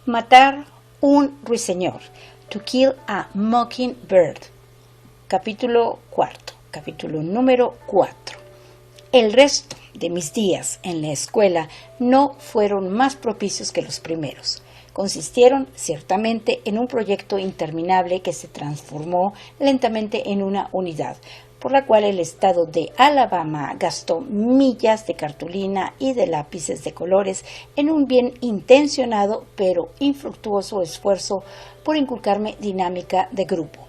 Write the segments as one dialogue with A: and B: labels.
A: Matar un ruiseñor. To kill a mockingbird. Capítulo número 4. El resto de mis días en la escuela no fueron más propicios que los primeros. Consistieron ciertamente en un proyecto interminable que se transformó lentamente en una unidad, por la cual el estado de Alabama gastó millas de cartulina y de lápices de colores en un bien intencionado pero infructuoso esfuerzo por inculcarme dinámica de grupo.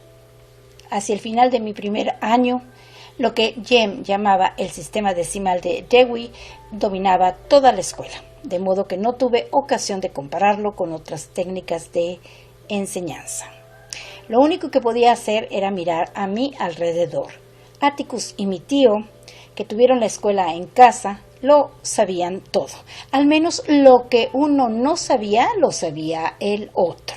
A: Hacia el final de mi primer año, lo que Jem llamaba el sistema decimal de Dewey dominaba toda la escuela, de modo que no tuve ocasión de compararlo con otras técnicas de enseñanza. Lo único que podía hacer era mirar a mi alrededor. Atticus y mi tío, que tuvieron la escuela en casa, lo sabían todo. Al menos lo que uno no sabía, lo sabía el otro.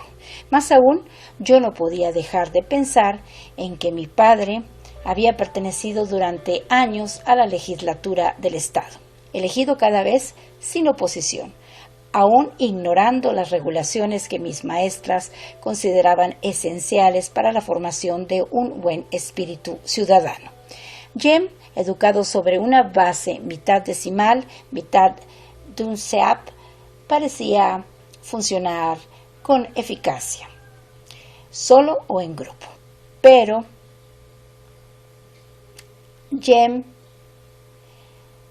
A: Más aún, yo no podía dejar de pensar en que mi padre había pertenecido durante años a la legislatura del Estado, elegido cada vez sin oposición, aún ignorando las regulaciones que mis maestras consideraban esenciales para la formación de un buen espíritu ciudadano. Jem, educado sobre una base mitad decimal, mitad Dunsep, parecía funcionar con eficacia, solo o en grupo. Pero Jem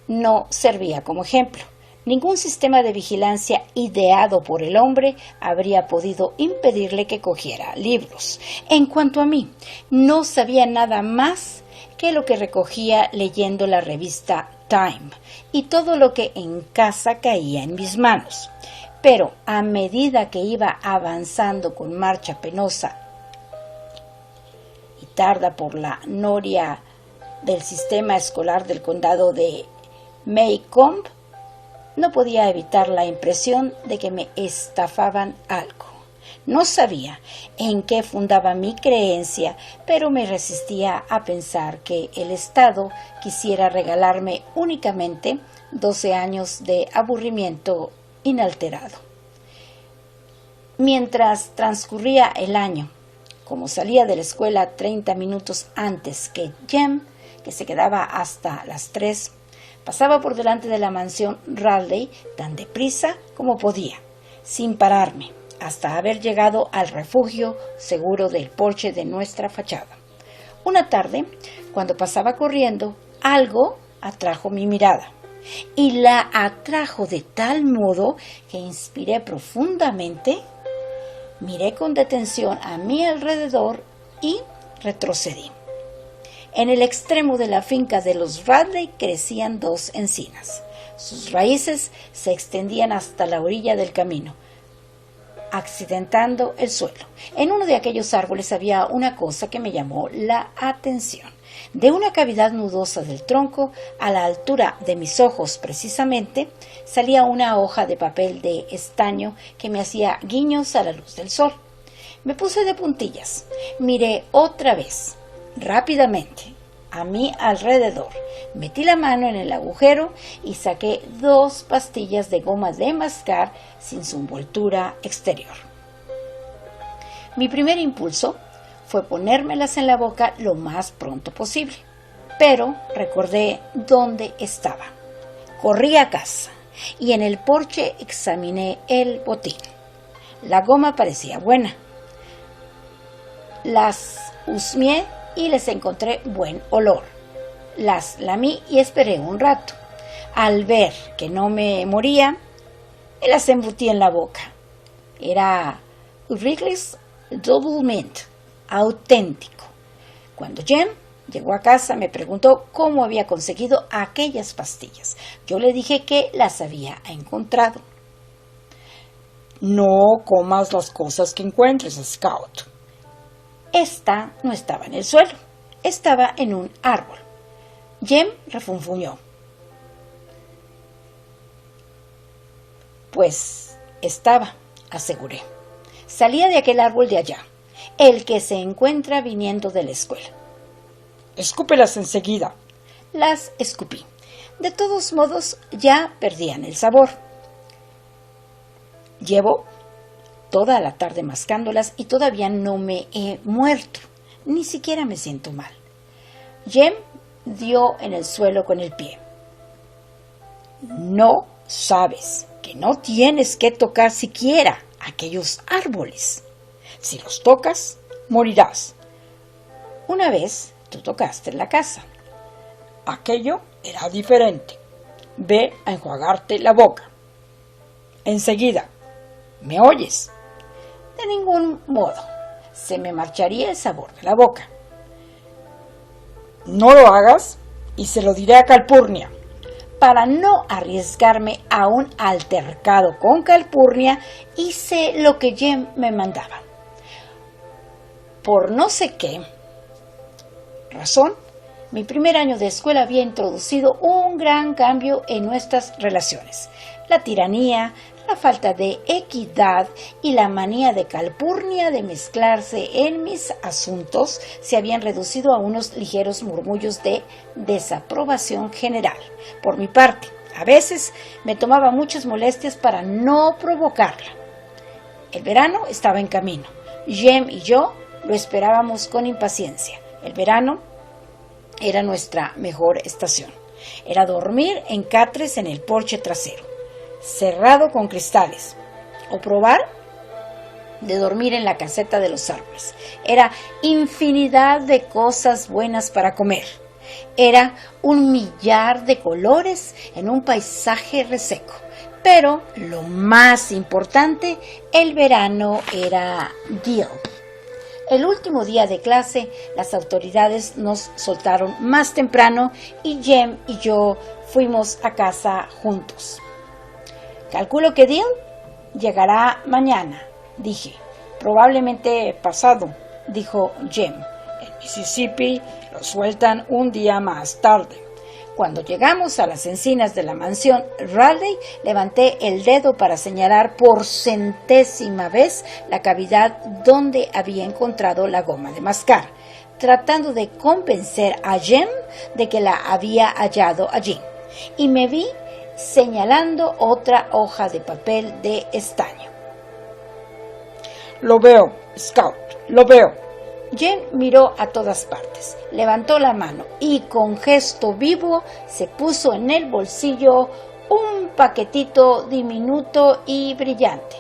A: no servía como ejemplo. Ningún sistema de vigilancia ideado por el hombre habría podido impedirle que cogiera libros. En cuanto a mí, no sabía nada más que lo que recogía leyendo la revista Time y todo lo que en casa caía en mis manos. Pero a medida que iba avanzando con marcha penosa y tarda por la noria del sistema escolar del condado de Maycomb, no podía evitar la impresión de que me estafaban algo. No sabía en qué fundaba mi creencia, pero me resistía a pensar que el Estado quisiera regalarme únicamente 12 años de aburrimiento inalterado. Mientras transcurría el año, como salía de la escuela 30 minutos antes que Jem, que se quedaba hasta las 3, pasaba por delante de la mansión Radley tan deprisa como podía, sin pararme, hasta haber llegado al refugio seguro del porche de nuestra fachada. Una tarde, cuando pasaba corriendo, algo atrajo mi mirada, y la atrajo de tal modo que inspiré profundamente, miré con detención a mi alrededor y retrocedí. En el extremo de la finca de los Radley crecían 2 encinas. Sus raíces se extendían hasta la orilla del camino, accidentando el suelo. En uno de aquellos árboles había una cosa que me llamó la atención. De una cavidad nudosa del tronco, a la altura de mis ojos precisamente, salía una hoja de papel de estaño que me hacía guiños a la luz del sol. Me puse de puntillas, miré otra vez, rápidamente, a mi alrededor. Metí la mano en el agujero y saqué 2 pastillas de goma de mascar sin su envoltura exterior. Mi primer impulso fue ponérmelas en la boca lo más pronto posible, pero recordé dónde estaba. Corrí a casa y en el porche examiné el botín. La goma parecía buena. Las husmeé y les encontré buen olor. Las lamí y esperé un rato. Al ver que no me moría, me las embutí en la boca. Era Wrigley's Double Mint, auténtico. Cuando Jem llegó a casa me preguntó cómo había conseguido aquellas pastillas. Yo le dije que las había encontrado.
B: No comas las cosas que encuentres, Scout.
A: Esta no estaba en el suelo, estaba en un árbol. Jem refunfuñó. Pues estaba, aseguré. Salía de aquel árbol de allá, el que se encuentra viniendo de la escuela.
B: Escúpelas enseguida.
A: Las escupí. De todos modos, ya perdían el sabor. Llevo toda la tarde mascándolas y todavía no me he muerto. Ni siquiera me siento mal. Jem dio en el suelo con el pie. No sabes que no tienes que tocar siquiera aquellos árboles. Si los tocas, morirás. Una vez tú tocaste en la casa.
B: Aquello era diferente. Ve a enjuagarte la boca. Enseguida. ¿Me oyes?
A: De ningún modo. Se me marcharía el sabor de la boca.
B: No lo hagas y se lo diré a Calpurnia.
A: Para no arriesgarme a un altercado con Calpurnia, hice lo que Jem me mandaba. Por no sé qué razón, mi primer año de escuela había introducido un gran cambio en nuestras relaciones. La tiranía, la falta de equidad y la manía de Calpurnia de mezclarse en mis asuntos se habían reducido a unos ligeros murmullos de desaprobación general. Por mi parte, a veces me tomaba muchas molestias para no provocarla. El verano estaba en camino. Jem y yo lo esperábamos con impaciencia. El verano era nuestra mejor estación. Era dormir en catres en el porche trasero, cerrado con cristales, o probar de dormir en la caseta de los árboles. Era infinidad de cosas buenas para comer. Era un millar de colores en un paisaje reseco. Pero lo más importante, el verano era Deal. El último día de clase, las autoridades nos soltaron más temprano y Jem y yo fuimos a casa juntos. Calculo que Deal llegará mañana, dije.
B: Probablemente pasado, dijo Jem. En Mississippi lo sueltan un día más tarde.
A: Cuando llegamos a las encinas de la mansión Raleigh, levanté el dedo para señalar por 100ª vez la cavidad donde había encontrado la goma de mascar, tratando de convencer a Jem de que la había hallado allí. Y me vi señalando otra hoja de papel de estaño.
B: Lo veo, Scout, lo veo.
A: Jem miró a todas partes, levantó la mano y con gesto vivo se puso en el bolsillo un paquetito diminuto y brillante.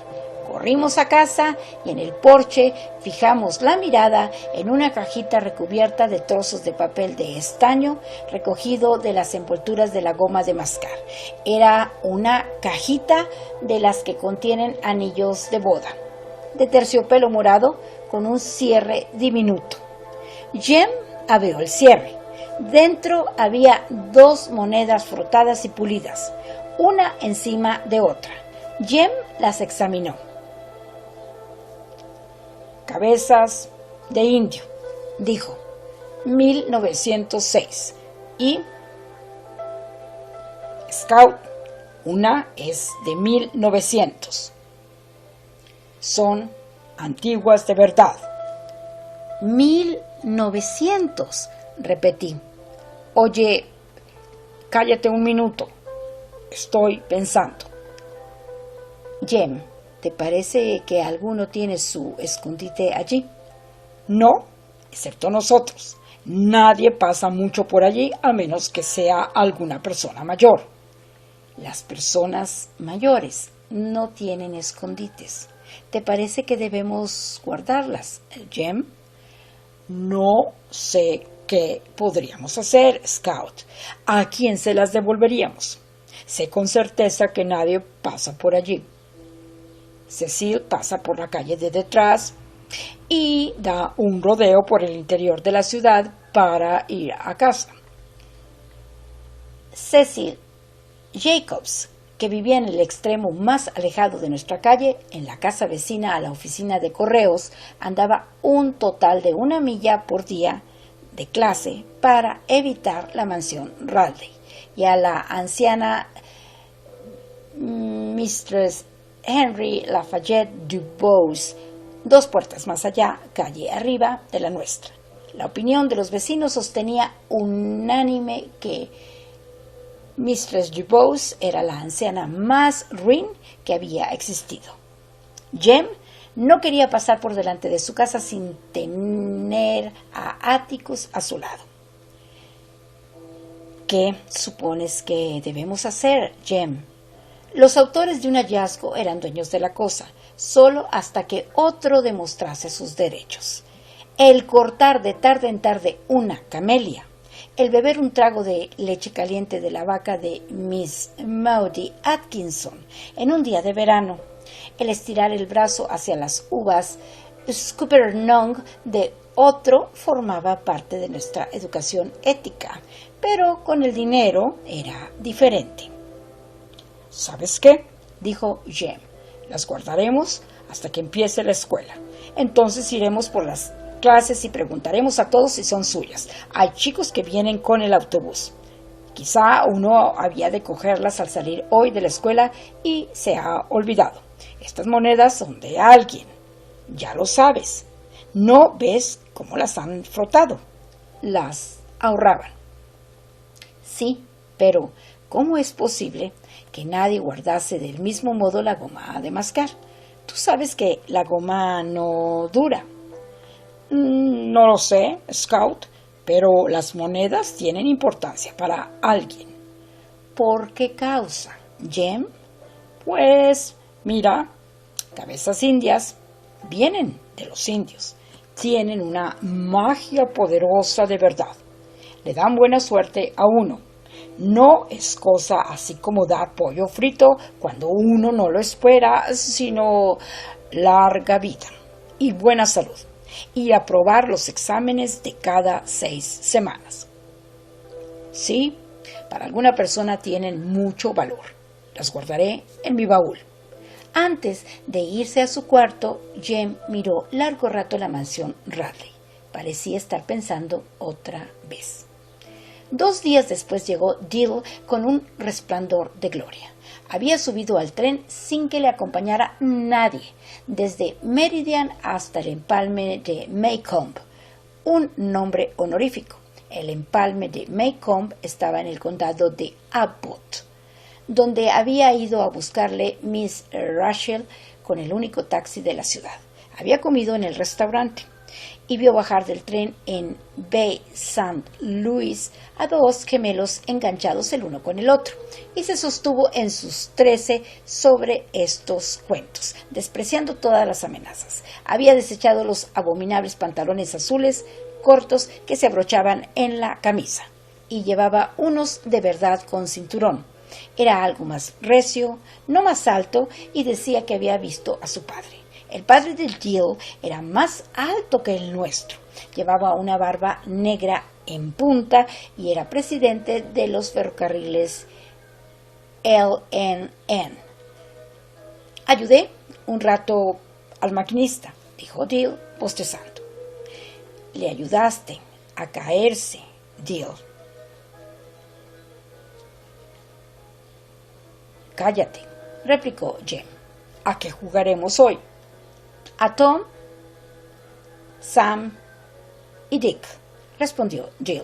A: Corrimos a casa y en el porche fijamos la mirada en una cajita recubierta de trozos de papel de estaño recogido de las envolturas de la goma de mascar. Era una cajita de las que contienen anillos de boda, de terciopelo morado con un cierre diminuto. Jem abrió el cierre. Dentro había 2 monedas frotadas y pulidas, una encima de otra. Jem las examinó.
B: Cabezas de indio, dijo, 1906. Y Scout, una es de 1900. Son antiguas de verdad.
A: 1900, repetí.
B: Oye, cállate un minuto. Estoy pensando.
A: Jem, ¿te parece que alguno tiene su escondite allí?
B: No, excepto nosotros. Nadie pasa mucho por allí a menos que sea alguna persona mayor.
A: Las personas mayores no tienen escondites. ¿Te parece que debemos guardarlas, Jem?
B: No sé qué podríamos hacer, Scout. ¿A quién se las devolveríamos? Sé con certeza que nadie pasa por allí. Cecil pasa por la calle de detrás y da un rodeo por el interior de la ciudad para ir a casa.
A: Cecil Jacobs, que vivía en el extremo más alejado de nuestra calle, en la casa vecina a la oficina de correos, andaba un total de 1 milla por día de clase para evitar la mansión Raleigh, y a la anciana Mistress Henry Lafayette Dubois, 2 puertas más allá, calle arriba de la nuestra. La opinión de los vecinos sostenía unánime que Mistress Dubois era la anciana más ruin que había existido. Jem No quería pasar por delante de su casa sin tener a Atticus a su lado. ¿Qué supones que debemos hacer, Jem? Los autores de un hallazgo eran dueños de la cosa, solo hasta que otro demostrase sus derechos. El cortar de tarde en tarde una camelia, el beber un trago de leche caliente de la vaca de Miss Maudie Atkinson en un día de verano, el estirar el brazo hacia las uvas Scuppernong de otro formaba parte de nuestra educación ética, pero con el dinero era diferente.
B: ¿Sabes qué?, dijo Jem. Las guardaremos hasta que empiece la escuela. Entonces iremos por las clases y preguntaremos a todos si son suyas. Hay chicos que vienen con el autobús. Quizá uno había de cogerlas al salir hoy de la escuela y se ha olvidado. Estas monedas son de alguien. Ya lo sabes. ¿No ves cómo las han frotado? Las ahorraban.
A: Sí, pero ¿cómo es posible que nadie guardase del mismo modo la goma de mascar? Tú sabes que la goma no dura.
B: No lo sé, Scout, pero las monedas tienen importancia para alguien.
A: ¿Por qué causa, Jem?
B: Pues, mira, cabezas indias vienen de los indios. Tienen una magia poderosa de verdad. Le dan buena suerte a uno. No es cosa así como dar pollo frito cuando uno no lo espera, sino larga vida y buena salud, y aprobar los exámenes de cada 6 semanas. Sí, para alguna persona tienen mucho valor. Las guardaré en mi baúl.
A: Antes de irse a su cuarto, Jem miró largo rato la mansión Radley. Parecía estar pensando otra vez. 2 días después llegó Dill con un resplandor de gloria. Había subido al tren sin que le acompañara nadie, desde Meridian hasta el empalme de Maycomb, un nombre honorífico. El empalme de Maycomb estaba en el condado de Abbott, donde había ido a buscarle Miss Rachel con el único taxi de la ciudad. Había comido en el restaurante y vio bajar del tren en Bay St. Louis a 2 gemelos enganchados el uno con el otro, y se sostuvo en sus 13 sobre estos cuentos, despreciando todas las amenazas. Había desechado los abominables pantalones azules cortos que se abrochaban en la camisa, y llevaba unos de verdad con cinturón. Era algo más recio, no más alto, y decía que había visto a su padre. El padre de Dill era más alto que el nuestro. Llevaba una barba negra en punta y era presidente de los ferrocarriles L&N. Ayudé un rato al maquinista, dijo Dill, bostezando. Le ayudaste a caerse, Dill.
B: Cállate, replicó Jem. ¿A qué jugaremos hoy?
A: A Tom, Sam y Dick, respondió Dill.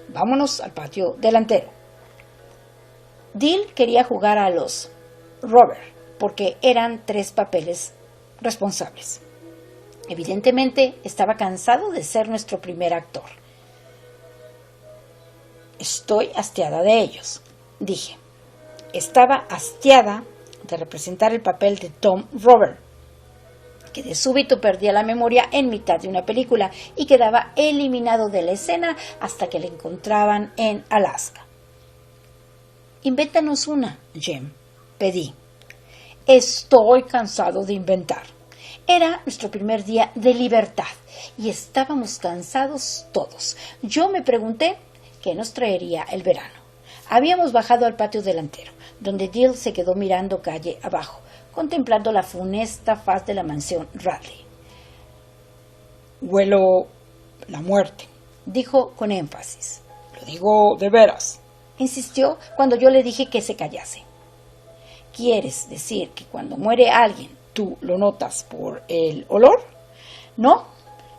B: Vámonos al patio delantero.
A: Dill quería jugar a los Robert porque eran 3 papeles responsables. Evidentemente estaba cansado de ser nuestro primer actor.
B: Estoy hastiada de ellos, dije. Estaba hastiada de representar el papel de Tom Robert,
A: que de súbito perdía la memoria en mitad de una película y quedaba eliminado de la escena hasta que le encontraban en Alaska. Invéntanos una, Jem, pedí.
B: Estoy cansado de inventar.
A: Era nuestro primer día de libertad y estábamos cansados todos. Yo me pregunté qué nos traería el verano. Habíamos bajado al patio delantero, donde Dill se quedó mirando calle abajo, contemplando la funesta faz de la mansión Radley.
B: Huelo la muerte,
A: dijo con énfasis.
B: Lo digo de veras,
A: insistió cuando yo le dije que se callase. ¿Quieres decir que cuando muere alguien
B: tú lo notas por el olor? No,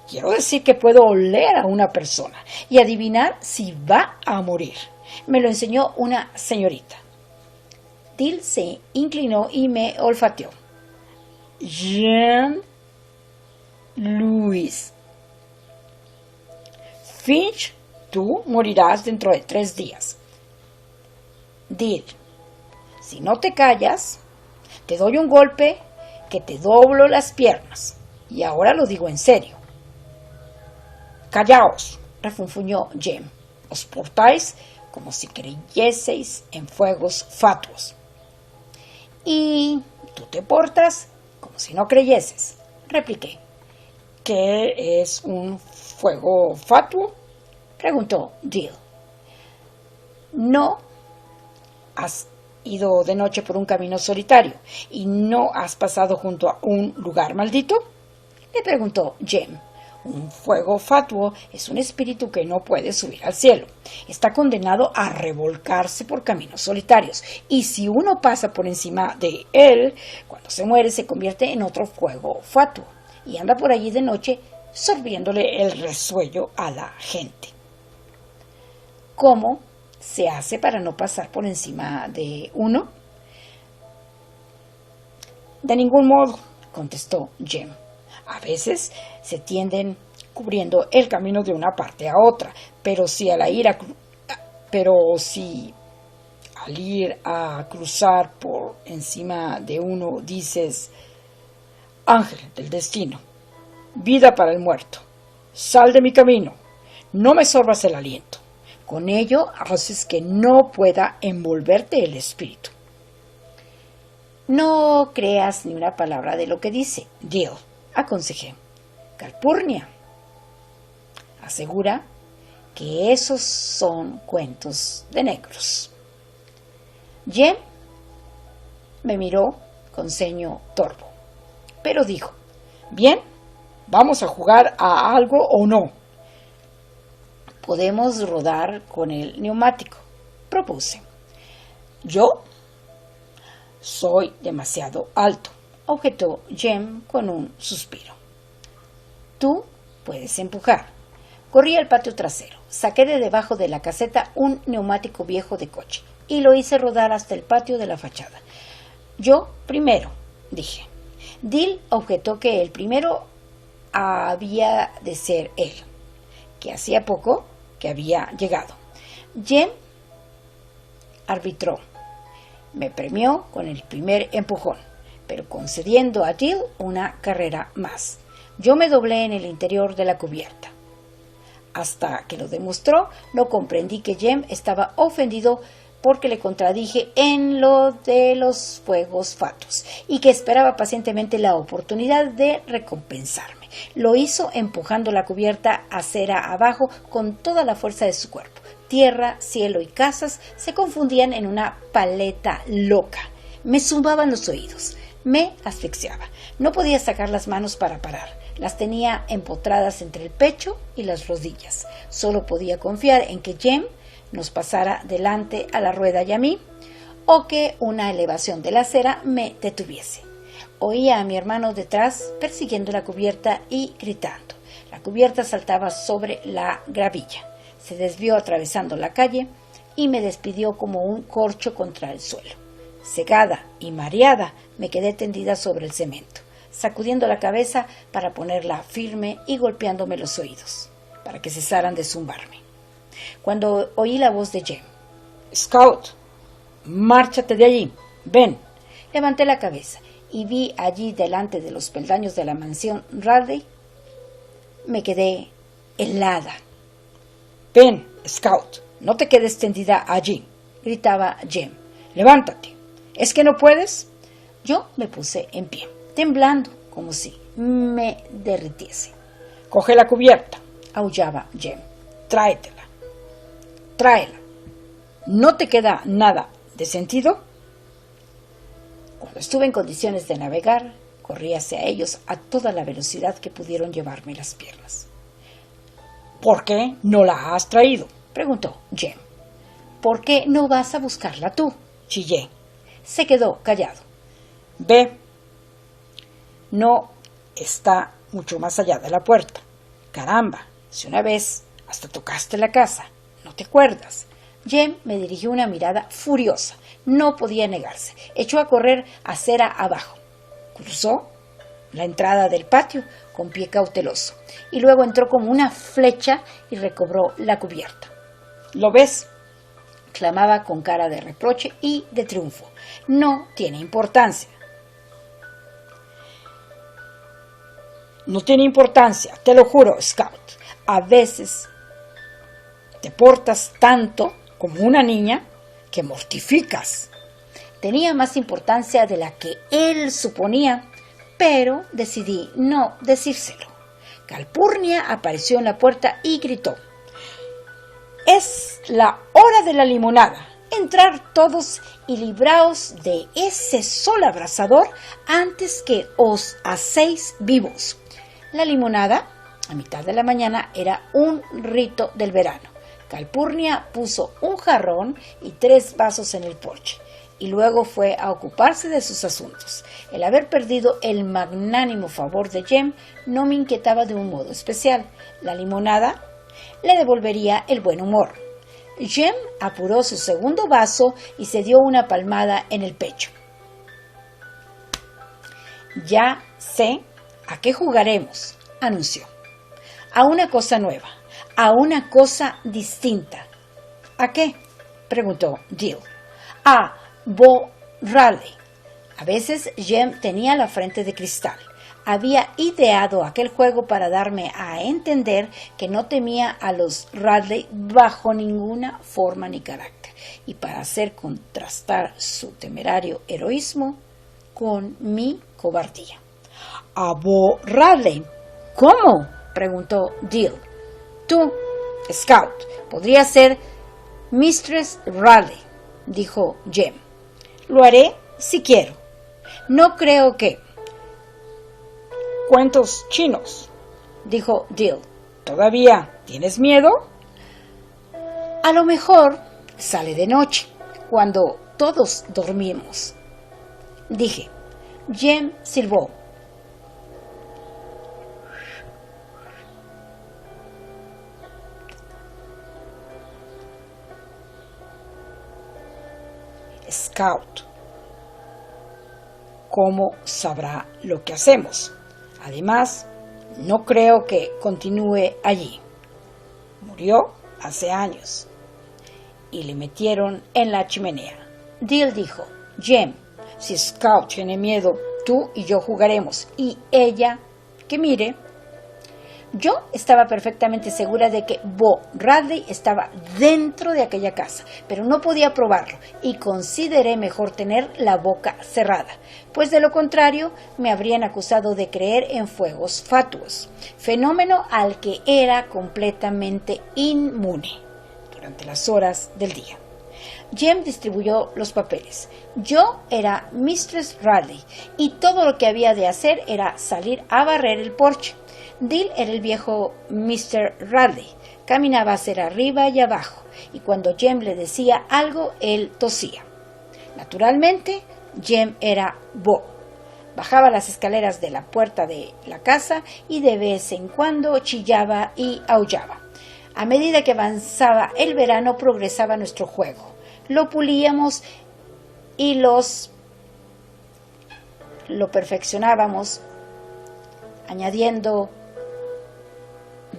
B: quiero decir que puedo oler a una persona y adivinar si va a morir. Me lo enseñó una señorita.
A: Dill se inclinó y me olfateó.
B: Jem, Luis. Finch, tú morirás dentro de 3 días. Dill, si no te callas, te doy un golpe que te doblo las piernas. Y ahora lo digo en serio. Callaos, refunfuñó Jem. Os portáis como si creyeseis en fuegos fatuos. Y tú te portas como si no creyeses, repliqué. ¿Qué es un fuego fatuo?, preguntó Dill. ¿No has ido de noche por un camino solitario y no has pasado junto a un lugar maldito?, le preguntó Jem. Un fuego fatuo es un espíritu que no puede subir al cielo. Está condenado a revolcarse por caminos solitarios. Y si uno pasa por encima de él, cuando se muere se convierte en otro fuego fatuo. Y anda por allí de noche sorbiéndole el resuello a la gente. ¿Cómo se hace para no pasar por encima de uno? De ningún modo, contestó Jem. A veces se tienden cubriendo el camino de una parte a otra, pero si al ir a cruzar por encima de uno dices: ángel del destino, vida para el muerto, sal de mi camino, no me sorbas el aliento. Con ello haces que no pueda envolverte el espíritu. No creas ni una palabra de lo que dice Dill, aconsejé. Calpurnia asegura que esos son cuentos de negros. Jem me miró con ceño torvo, pero dijo: bien, ¿vamos a jugar a algo o no? Podemos rodar con el neumático, propuse. Yo soy demasiado alto, objetó Jem con un suspiro. Tú puedes empujar. Corrí al patio trasero, saqué de debajo de la caseta un neumático viejo de coche y lo hice rodar hasta el patio de la fachada. Yo primero, dije. Dill objetó que el primero había de ser él, que hacía poco que había llegado. Jem arbitró. Me premió con el primer empujón, pero concediendo a Dill una carrera más. Yo me doblé en el interior de la cubierta. Hasta que lo demostró, no comprendí que Jem estaba ofendido porque le contradije en lo de los fuegos fatuos y que esperaba pacientemente la oportunidad de recompensarme. Lo hizo empujando la cubierta acera abajo con toda la fuerza de su cuerpo. Tierra, cielo y casas se confundían en una paleta loca. Me zumbaban los oídos. Me asfixiaba. No podía sacar las manos para parar. Las tenía empotradas entre el pecho y las rodillas. Solo podía confiar en que Jem nos pasara delante a la rueda y a mí, o que una elevación de la acera me detuviese. Oía a mi hermano detrás persiguiendo la cubierta y gritando. La cubierta saltaba sobre la gravilla. Se desvió atravesando la calle y me despidió como un corcho contra el suelo. Cegada y mareada, me quedé tendida sobre el cemento, sacudiendo la cabeza para ponerla firme y golpeándome los oídos, para que cesaran de zumbarme. Cuando oí la voz de Jem: «Scout, márchate de allí, ven», levanté la cabeza y vi allí delante de los peldaños de la mansión Radley. Me quedé helada. «Ven, Scout, no te quedes tendida allí», gritaba Jem. «Levántate. ¿Es que no puedes?». Yo me puse en pie, temblando como si me derritiese. «Coge la cubierta», aullaba Jem. «Tráetela. Tráela. ¿No te queda nada de sentido?». Cuando estuve en condiciones de navegar, corrí hacia ellos a toda la velocidad que pudieron llevarme las piernas. «¿Por qué no la has traído?», preguntó Jem. «¿Por qué no vas a buscarla tú?», chillé. Se quedó callado. «Ve. No está mucho más allá de la puerta. Caramba, si una vez hasta tocaste la casa, ¿no te acuerdas?». Jem me dirigió una mirada furiosa. No podía negarse. Echó a correr acera abajo. Cruzó
A: la entrada del patio con pie cauteloso y luego entró como una flecha y recobró la cubierta.
B: ¿Lo ves?,
A: clamaba con cara de reproche y de triunfo. No tiene importancia.
B: No tiene importancia, te lo juro, Scout. A veces te portas tanto como una niña que mortificas.
A: Tenía más importancia de la que él suponía, pero decidí no decírselo. Calpurnia apareció en la puerta y gritó:
B: «Es la hora de la limonada.
A: Entrar todos y libraos de ese sol abrasador antes que os hacéis vivos». La limonada, a mitad de la mañana, era un rito del verano. Calpurnia puso un jarrón y 3 vasos en el porche, y luego fue a ocuparse de sus asuntos. El haber perdido el magnánimo favor de Jem no me inquietaba de un modo especial. La limonada le devolvería el buen humor. Jem apuró su segundo vaso y se dio una palmada en el pecho. «Ya sé a qué jugaremos», anunció. «A una cosa nueva, a una cosa distinta». «¿A qué?», preguntó Dill. «A Bo Radley». A veces Jem tenía la frente de cristal. Había ideado aquel juego para darme a entender que no temía a los Radley bajo ninguna forma ni carácter, y para hacer contrastar su temerario heroísmo con mi cobardía.
B: «¿A Bo Radley?
A: ¿Cómo?», preguntó Dill.
B: «Tú,
A: Scout, podría ser Mistress Radley», dijo Jem.
B: «Lo haré si quiero».
A: «No creo que».
B: «Cuentos chinos»,
A: dijo Dill.
B: «¿Todavía tienes miedo?»
A: «A lo mejor sale de noche, cuando todos dormimos», dije. Jem silbó.
B: «Scout, ¿cómo sabrá lo que hacemos? Además, no creo que continúe allí. Murió hace años y le metieron en la chimenea».
A: Dill dijo: «Jem,
B: si Scout tiene miedo, tú y yo jugaremos, y ella que mire».
A: Yo estaba perfectamente segura de que Bo Radley estaba dentro de aquella casa, pero no podía probarlo y consideré mejor tener la boca cerrada, pues de lo contrario me habrían acusado de creer en fuegos fatuos, fenómeno al que era completamente inmune durante las horas del día. Jem distribuyó los papeles. Yo era Mistress Radley y todo lo que había de hacer era salir a barrer el porche. Dill era el viejo Mr. Radley. Caminaba hacia arriba y abajo, y cuando Jem le decía algo, él tosía. Naturalmente, Jem era Bo. Bajaba las escaleras de la puerta de la casa y de vez en cuando chillaba y aullaba. A medida que avanzaba el verano, progresaba nuestro juego. Lo pulíamos y lo perfeccionábamos, añadiendo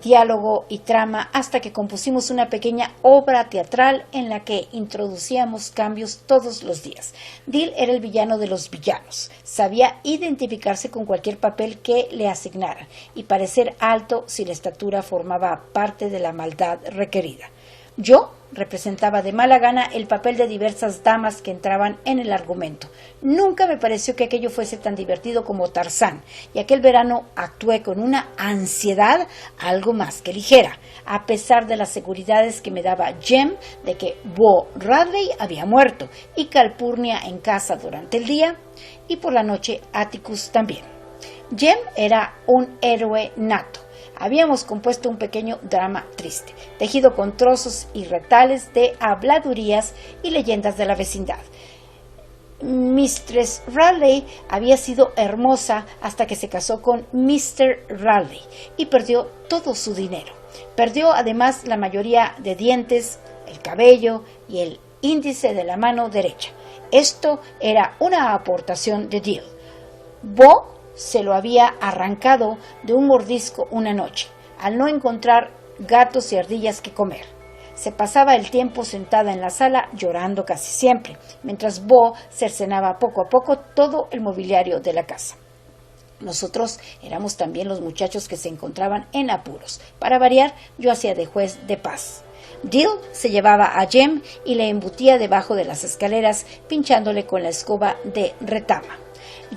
A: diálogo y trama hasta que compusimos una pequeña obra teatral en la que introducíamos cambios todos los días. Dill era el villano de los villanos. Sabía identificarse con cualquier papel que le asignaran y parecer alto si la estatura formaba parte de la maldad requerida. Yo representaba de mala gana el papel de diversas damas que entraban en el argumento. Nunca me pareció que aquello fuese tan divertido como Tarzán, y aquel verano actué con una ansiedad algo más que ligera, a pesar de las seguridades que me daba Jem de que Bo Radley había muerto y Calpurnia en casa durante el día, y por la noche Atticus también. Jem era un héroe nato. Habíamos compuesto un pequeño drama triste, tejido con trozos y retales de habladurías y leyendas de la vecindad. Mistress Radley había sido hermosa hasta que se casó con Mr. Radley y perdió todo su dinero. Perdió además la mayoría de dientes, el cabello y el índice de la mano derecha. Esto era una aportación de Dill. Bo se lo había arrancado de un mordisco una noche, al no encontrar gatos y ardillas que comer. Se pasaba el tiempo sentada en la sala llorando casi siempre, mientras Bo cercenaba poco a poco todo el mobiliario de la casa. Nosotros éramos también los muchachos que se encontraban en apuros. Para variar, yo hacía de juez de paz. Dill se llevaba a Jem y le embutía debajo de las escaleras, pinchándole con la escoba de retama.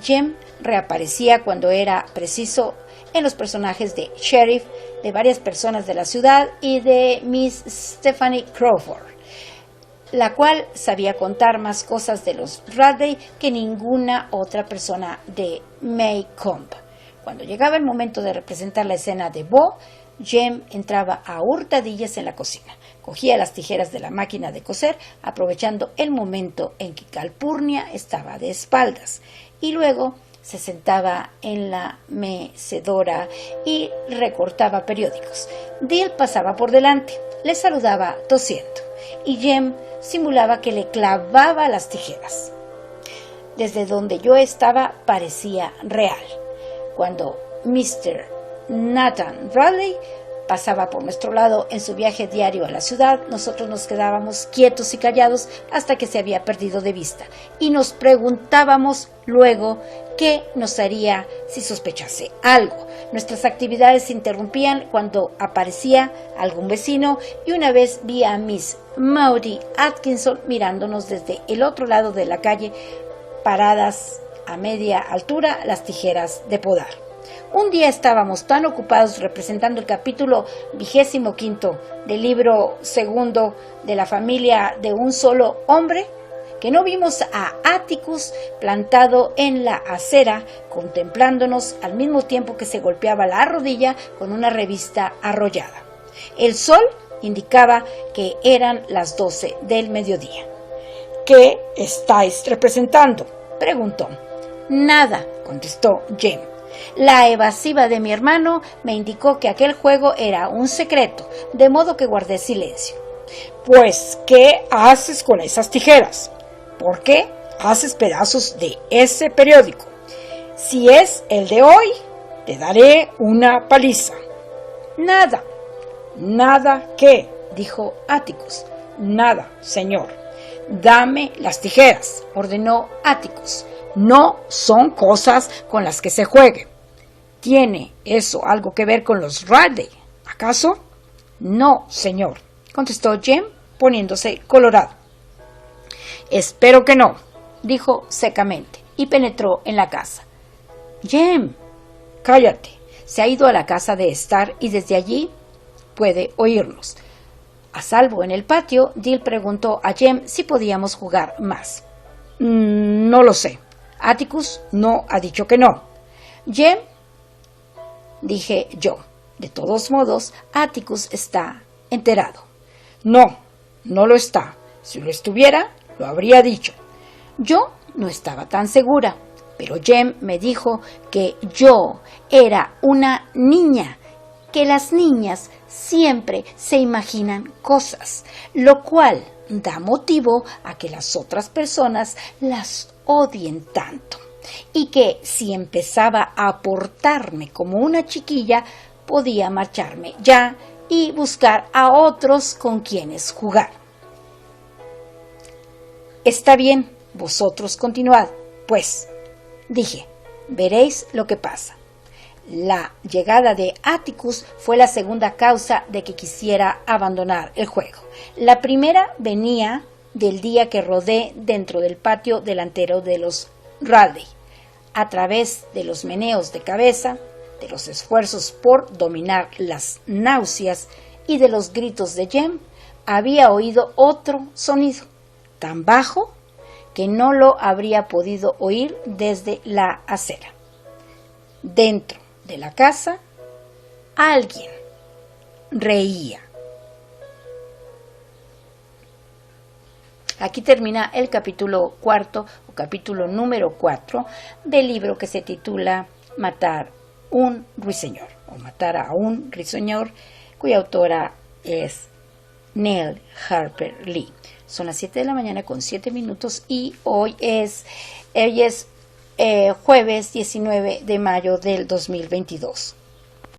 A: Jem reaparecía cuando era preciso en los personajes de Sheriff, de varias personas de la ciudad y de Miss Stephanie Crawford, la cual sabía contar más cosas de los Radley que ninguna otra persona de Maycomb. Cuando llegaba el momento de representar la escena de Bo, Jem entraba a hurtadillas en la cocina. Cogía las tijeras de la máquina de coser, aprovechando el momento en que Calpurnia estaba de espaldas, y luego se sentaba en la mecedora y recortaba periódicos. Dill pasaba por delante, le saludaba tosiendo, y Jem simulaba que le clavaba las tijeras. Desde donde yo estaba parecía real. Cuando Mr. Nathan Radley pasaba por nuestro lado en su viaje diario a la ciudad, nosotros nos quedábamos quietos y callados hasta que se había perdido de vista, y nos preguntábamos luego qué nos haría si sospechase algo. Nuestras actividades se interrumpían cuando aparecía algún vecino, y una vez vi a Miss Maudie Atkinson mirándonos desde el otro lado de la calle, paradas a media altura las tijeras de podar. Un día estábamos tan ocupados representando el capítulo 25 del libro segundo de la familia de un solo hombre, que no vimos a Atticus plantado en la acera contemplándonos al mismo tiempo que se golpeaba la rodilla con una revista arrollada. El sol indicaba que eran las 12 del mediodía.
B: ¿Qué estáis representando?,
A: preguntó. Nada, contestó Jem. La evasiva de mi hermano me indicó que aquel juego era un secreto, de modo que guardé silencio.
B: Pues, ¿qué haces con esas tijeras? ¿Por qué haces pedazos de ese periódico? Si es el de hoy, te daré una paliza.
A: Nada.
B: ¿Nada qué?, dijo Atticus. Nada, señor. Dame las tijeras, ordenó Atticus. No son cosas con las que se juegue. ¿Tiene eso algo que ver con los Radley, acaso?
A: No, señor, contestó Jem, poniéndose colorado.
B: Espero que no,
A: dijo secamente, y penetró en la casa. Jem,
B: cállate.
A: Se ha ido a la casa de Star y desde allí puede oírnos. A salvo en el patio, Dill preguntó a Jem si podíamos jugar más.
B: No lo sé.
A: Atticus no ha dicho que no. Jem, dije yo. De todos modos, Atticus está enterado.
B: No, no lo está. Si lo estuviera, lo habría dicho.
A: Yo no estaba tan segura, pero Jem me dijo que yo era una niña, que las niñas siempre se imaginan cosas, lo cual da motivo a que las otras personas las odien tanto, y que si empezaba a portarme como una chiquilla, podía marcharme ya y buscar a otros con quienes jugar. Está bien, vosotros continuad, pues, dije, veréis lo que pasa. La llegada de Atticus fue la segunda causa de que quisiera abandonar el juego. La primera venía del día que rodé dentro del patio delantero de los Radley. A través de los meneos de cabeza, de los esfuerzos por dominar las náuseas y de los gritos de Jem, había oído otro sonido, tan bajo que no lo habría podido oír desde la acera. Dentro de la casa, alguien reía. Aquí termina el capítulo cuarto, o capítulo número 4, del libro que se titula Matar un ruiseñor, o Matar a un ruiseñor, cuya autora es Nell Harper Lee. Son las 7 de la mañana con 7 minutos y hoy es jueves 19 de mayo del 2022.